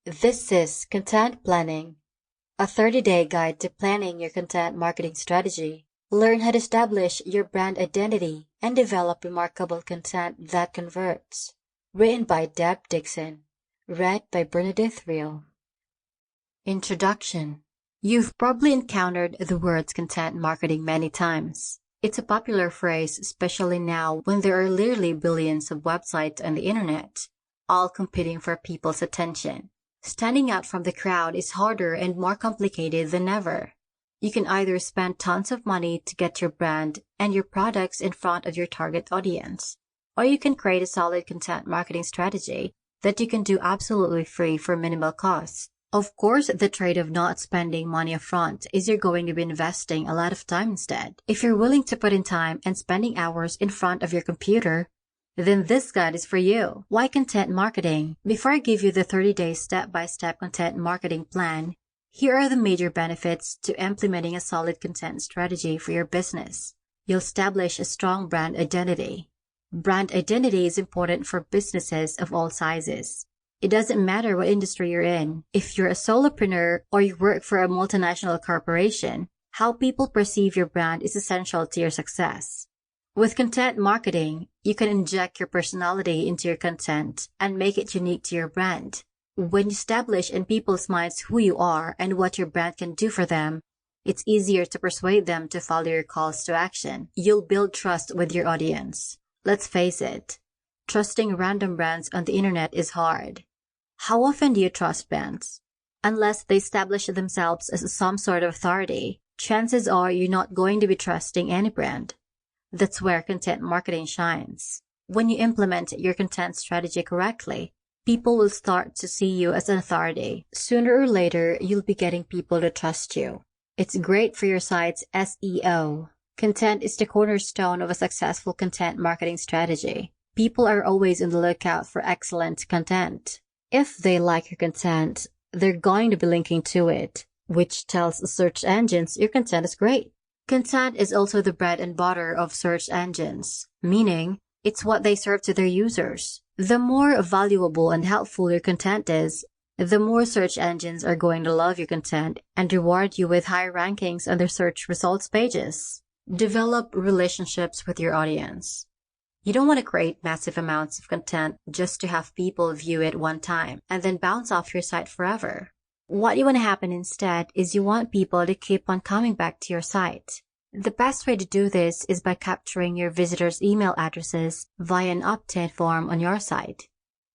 This is Content Planning, a 30-day guide to planning your content marketing strategy. Learn how to establish your brand identity and develop remarkable content that converts. Written by Deb Dickson. Read by Bernadith. Introduction. You've probably encountered the words content marketing many times. It's a popular phrase, especially now when there are literally billions of websites on the internet, all competing for people's attention. Standing out from the crowd is harder and more complicated than ever. You can either spend tons of money to get your brand and your products in front of your target audience, or you can create a solid content marketing strategy that you can do absolutely free for minimal cost. Of course, the trade of not spending money upfront is you're going to be investing a lot of time instead. If you're willing to put in time and spending hours in front of your computer, then this guide is for you. Why content marketing? Before I give you the 30-day step-by-step content marketing plan, here are the major benefits to implementing a solid content strategy for your business. You'll establish a strong brand identity. Brand identity is important for businesses of all sizes. It doesn't matter what industry you're in. If you're a solopreneur or you work for a multinational corporation, how people perceive your brand is essential to your success. With content marketing, you can inject your personality into your content and make it unique to your brand. When you establish in people's minds who you are and what your brand can do for them, it's easier to persuade them to follow your calls to action. You'll build trust with your audience. Let's face it, trusting random brands on the internet is hard. How often do you trust brands? Unless they establish themselves as some sort of authority, chances are you're not going to be trusting any brand. That's where content marketing shines. When you implement your content strategy correctly, people will start to see you as an authority. Sooner or later, you'll be getting people to trust you. It's great for your site's SEO. Content is the cornerstone of a successful content marketing strategy. People are always on the lookout for excellent content. If they like your content, they're going to be linking to it, which tells search engines your content is great. Content is also the bread and butter of search engines, meaning it's what they serve to their users. The more valuable and helpful your content is, the more search engines are going to love your content and reward you with high rankings on their search results pages. Develop relationships with your audience. You don't want to create massive amounts of content just to have people view it one time and then bounce off your site forever. What you want to happen instead is you want people to keep on coming back to your site. The best way to do this is by capturing your visitors' email addresses via an opt-in form on your site.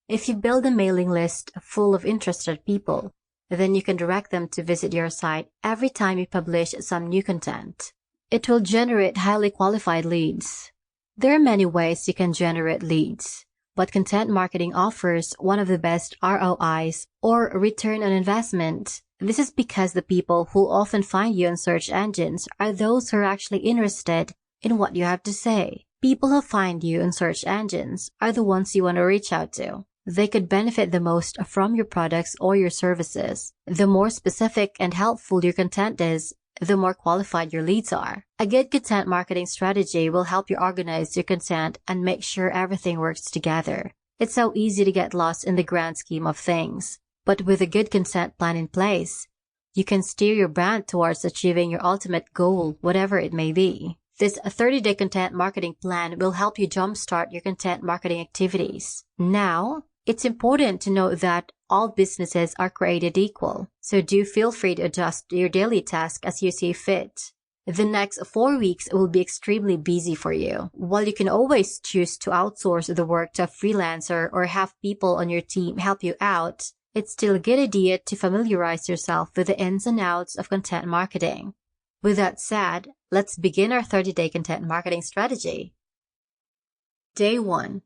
If you build a mailing list full of interested people, then you can direct them to visit your site every time you publish some new content. It will generate highly qualified leads. There are many ways you can generate leads, but content marketing offers one of the best ROIs, or return on investment. This is because the people who often find you on search engines are those who are actually interested in what you have to say. People who find you on search engines are the ones you want to reach out to. They could benefit the most from your products or your services. The more specific and helpful your content is, the more qualified your leads are. A good content marketing strategy will help you organize your content and make sure everything works together. It's so easy to get lost in the grand scheme of things. But with a good content plan in place, you can steer your brand towards achieving your ultimate goal, whatever it may be. This 30-day content marketing plan will help you jumpstart your content marketing activities. Now, it's important to note that all businesses are created equal, so do feel free to adjust your daily task as you see fit. The next 4 weeks will be extremely busy for you. While you can always choose to outsource the work to a freelancer or have people on your team help you out, it's still a good idea to familiarize yourself with the ins and outs of content marketing. With that said, let's begin our 30-day content marketing strategy. Day 1.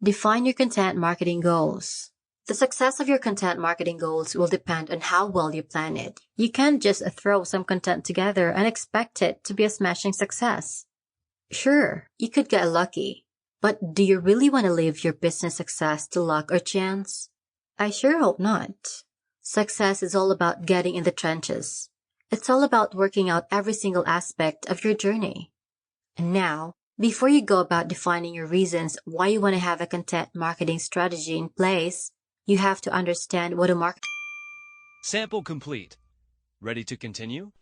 Define your content marketing goals. The success of your content marketing goals will depend on how well you plan it. You can't just throw some content together and expect it to be a smashing success. Sure, you could get lucky, but do you really want to leave your business success to luck or chance? I sure hope not. Success is all about getting in the trenches. It's all about working out every single aspect of your journey. And now, before you go about defining your reasons why you want to have a content marketing strategy in place, you have to understand what a market Sample complete. Ready to continue?